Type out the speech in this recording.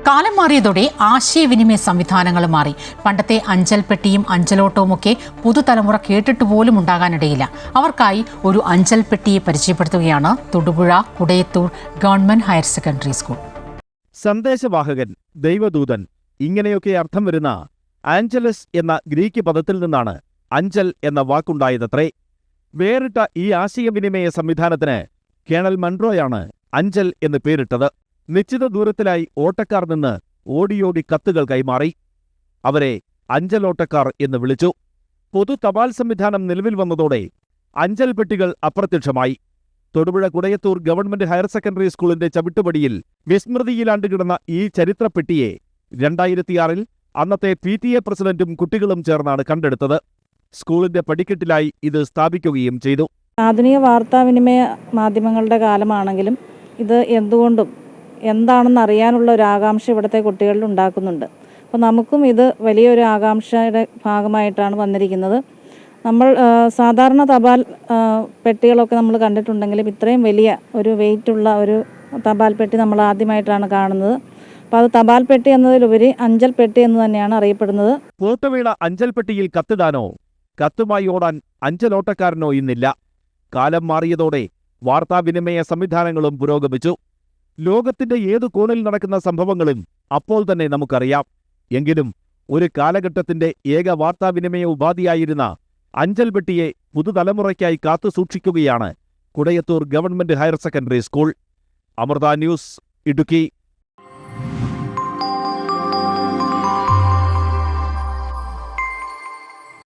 കാലം മാറിയതോടെ ആശയവിനിമയ സംവിധാനങ്ങൾ മാറി. പണ്ടത്തെ അഞ്ചൽ പെട്ടിയും അഞ്ചലോട്ടവുമൊക്കെ പുതുതലമുറ കേട്ടിട്ട് പോലും ഉണ്ടാകാനിടയില്ല. അവർക്കായി ഒരു അഞ്ചൽ പെട്ടിയെ പരിചയപ്പെടുത്തുകയാണ് Thodupuzha Kudayathoor government higher secondary school. സന്ദേശവാഹകൻ, ദൈവദൂതൻ ഇങ്ങനെയൊക്കെ അർത്ഥം വരുന്ന ആഞ്ചലസ് എന്ന ഗ്രീക്ക് പദത്തിൽ നിന്നാണ് അഞ്ചൽ എന്ന വാക്കുണ്ടായതത്രേ. വേറിട്ട ഈ ആശയവിനിമയ സംവിധാനത്തിന് കേണൽ മൺറോയാണ് അഞ്ചൽ എന്ന് പേരിട്ടത്. നിശ്ചിത ദൂരത്തിലായി ഓട്ടക്കാർ നിന്ന് ഓടിയോടി കത്തുകൾ കൈമാറി. അവരെ അഞ്ചലോട്ടക്കാർ എന്ന് വിളിച്ചു. പൊതു തപാൽ സംവിധാനം നിലവിൽ വന്നതോടെ അഞ്ചൽ പെട്ടികൾ അപ്രത്യക്ഷമായി. Thodupuzha Kudayathoor government higher secondary സ്കൂളിന്റെ ചവിട്ടുപടിയിൽ വിസ്മൃതിയിലാണ്ടുകിടന്ന ഈ ചരിത്രപ്പെട്ടിയെ 2006-ൽ അന്നത്തെ PTA പ്രസിഡന്റും കുട്ടികളും ചേർന്നാണ് കണ്ടെടുത്തത്. സ്കൂളിന്റെ പടിക്കെട്ടിലായി ഇത് സ്ഥാപിക്കുകയും ചെയ്തു. ആധുനിക വാർത്താവിനിമയ മാധ്യമങ്ങളുടെ കാലമാണെങ്കിലും ഇത് എന്തുകൊണ്ടും എന്താണെന്ന് അറിയാനുള്ള ഒരു ആകാംക്ഷ ഇവിടുത്തെ കുട്ടികളിൽ ഉണ്ടാക്കുന്നുണ്ട്. അപ്പോൾ നമുക്കും ഇത് വലിയൊരു ആകാംക്ഷയുടെ ഭാഗമായിട്ടാണ് വന്നിരിക്കുന്നത്. നമ്മൾ സാധാരണ തപാൽ പെട്ടികളൊക്കെ നമ്മൾ കണ്ടിട്ടുണ്ടെങ്കിലും ഇത്രയും വലിയ ഒരു വെയിറ്റുള്ള ഒരു തപാൽ പെട്ടി നമ്മൾ ആദ്യമായിട്ടാണ് കാണുന്നത്. അപ്പോൾ അത് തപാൽ പെട്ടി എന്നതിലുപരി അഞ്ചൽ പെട്ടി എന്ന് തന്നെയാണ് അറിയപ്പെടുന്നത്. പൂർത്തവീണ അഞ്ചൽ പെട്ടിയിൽ കത്തിടാനോ കത്തുമായി ഓടാൻ അഞ്ചലോട്ടക്കാരനോ ഇന്നില്ല. കാലം മാറിയതോടെ വാർത്താവിനിമയ സംവിധാനങ്ങളും പുരോഗമിച്ചു. ലോകത്തിന്റെ ഏതു കോണിൽ നടക്കുന്ന സംഭവങ്ങളും അപ്പോൾ തന്നെ നമുക്കറിയാം. എങ്കിലും ഒരു കാലഘട്ടത്തിന്റെ ഏക വാർത്താവിനിമയ ഉപാധിയായിരുന്ന അഞ്ചൽ പെട്ടിയെ പുതുതലമുറയ്ക്കായി കാത്തുസൂക്ഷിക്കുകയാണ് Kudayathoor government higher secondary school. Amrita news, Idukki.